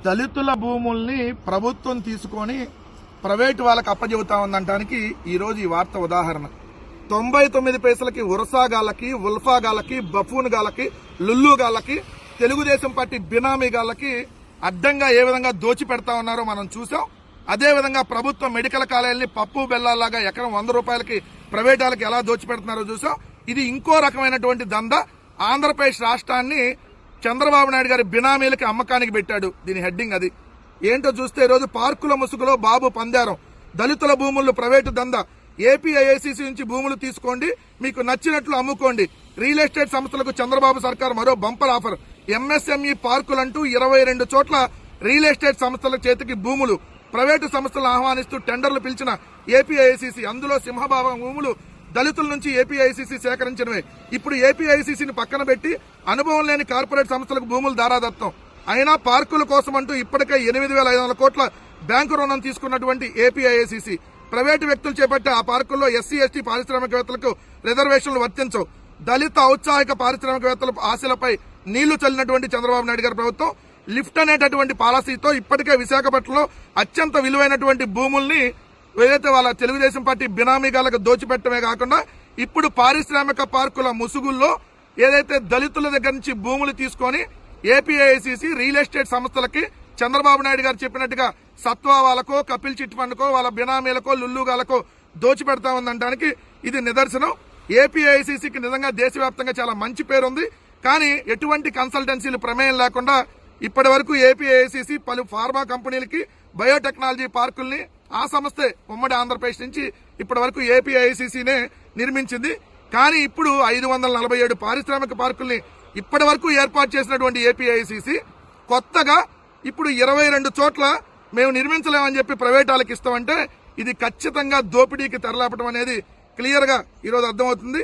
దళితుల భూముల్ని ప్రభుత్వం తీసుకొని ప్రైవేటు వాళ్ళకి అప్పచెబుతా ఉందంటానికి ఈరోజు ఈ వార్త ఉదాహరణ. 99 పైసలకి ఉరసాగాళ్ళకి, ఉల్ఫాగాళ్ళకి, బఫూన్గాళ్ళకి, లుల్లుగాళ్ళకి, తెలుగుదేశం పార్టీ బినామీగాళ్ళకి అడ్డంగా ఏ విధంగా దోచి పెడతా ఉన్నారో మనం చూసాం. అదేవిధంగా ప్రభుత్వ మెడికల్ కాలేజీని పప్పు బెల్లాలాగా ఎకరం 100 రూపాయలకి ప్రైవేట్ వాళ్ళకి ఎలా దోచి పెడుతున్నారో చూసాం. ఇది ఇంకో రకమైనటువంటి దందా. ఆంధ్రప్రదేశ్ రాష్ట్రాన్ని చంద్రబాబు నాయుడు గారి బినామీలకి అమ్మకానికి పెట్టాడు. దీని హెడ్డింగ్ అది ఏంటో చూస్తే ఈరోజు పార్కుల ముసుగులో బాబు పందారం, దళితుల భూములు ప్రైవేటు దందా, ఏపీఐఐసిసి నుంచి భూములు తీసుకోండి, మీకు నచ్చినట్లు అమ్ముకోండి, రియల్ ఎస్టేట్ సంస్థలకు చంద్రబాబు సర్కార్ మరో బంపర్ ఆఫర్, ఎంఎస్ఎంఈ పార్కులంటూ 22 చోట్ల రియల్ ఎస్టేట్ సంస్థల చేతికి భూములు, ప్రైవేటు సంస్థలను ఆహ్వానిస్తూ టెండర్లు పిలిచిన ఏపీఐఐసిసి, అందులో సింహభాగం భూములు దళితుల నుంచి ఏపీఐసిసి సేకరించినవే. ఇప్పుడు ఏపీఐసిసిని పక్కన పెట్టి అనుభవం లేని కార్పొరేట్ సంస్థలకు భూములు దారాదత్తం. అయినా పార్కుల కోసం అంటూ ఇప్పటికే 8,500 కోట్ల బ్యాంకు రుణం తీసుకున్నటువంటి ఏపీఐసిసి ప్రైవేటు వ్యక్తులు చేపట్టే ఆ పార్కుల్లో ఎస్సీ ఎస్టీ పారిశ్రామికవేత్తలకు రిజర్వేషన్లు వర్తించవు. దళిత ఔత్సాహిక పారిశ్రామికవేత్తల ఆశలపై నీళ్లు చల్లినటువంటి చంద్రబాబు నాయుడు గారి ప్రభుత్వం లిఫ్ట్ అనేటటువంటి పాలసీతో ఇప్పటికే విశాఖపట్నంలో అత్యంత విలువైనటువంటి భూముల్ని ఏదైతే వాళ్ళ తెలుగుదేశం పార్టీ బినామీగాలకు దోచిపెట్టమే కాకుండా ఇప్పుడు పారిశ్రామిక పార్కుల ముసుగుల్లో ఏదైతే దళితుల దగ్గర నుంచి భూములు తీసుకొని ఏపీఐసిసి రియల్ ఎస్టేట్ సంస్థలకి చంద్రబాబు నాయుడు గారు చెప్పినట్టుగా సత్వా వాళ్ళకో, కపిల్ చిట్ ఫండ్కో, వాళ్ళ బినామీలకో, లుల్లుగాలకో దోచిపెడతా ఉందనడానికి ఇది నిదర్శనం. ఏపీఐసిసికి నిజంగా దేశవ్యాప్తంగా చాలా మంచి పేరుంది. కానీ ఎటువంటి కన్సల్టెన్సీలు ప్రమేయం లేకుండా ఇప్పటి వరకు ఏపీఐసిసి పలు ఫార్మా కంపెనీలకి బయోటెక్నాలజీ పార్కుల్ని ఆ సంస్థే ఉమ్మడి ఆంధ్రప్రదేశ్ నుంచి ఇప్పటి వరకు ఏపీఐసిసినే నిర్మించింది. కానీ ఇప్పుడు 547 పారిశ్రామిక పార్కుల్ని ఇప్పటి వరకు ఏర్పాటు చేసినటువంటి ఏపీఐసిసి కొత్తగా ఇప్పుడు 22 చోట్ల మేము నిర్మించలేమని చెప్పి ప్రైవేట్ వాళ్ళకి ఇస్తామంటే ఇది ఖచ్చితంగా దోపిడీకి తెరలేపడం అనేది క్లియర్ గా ఈరోజు అర్థమవుతుంది.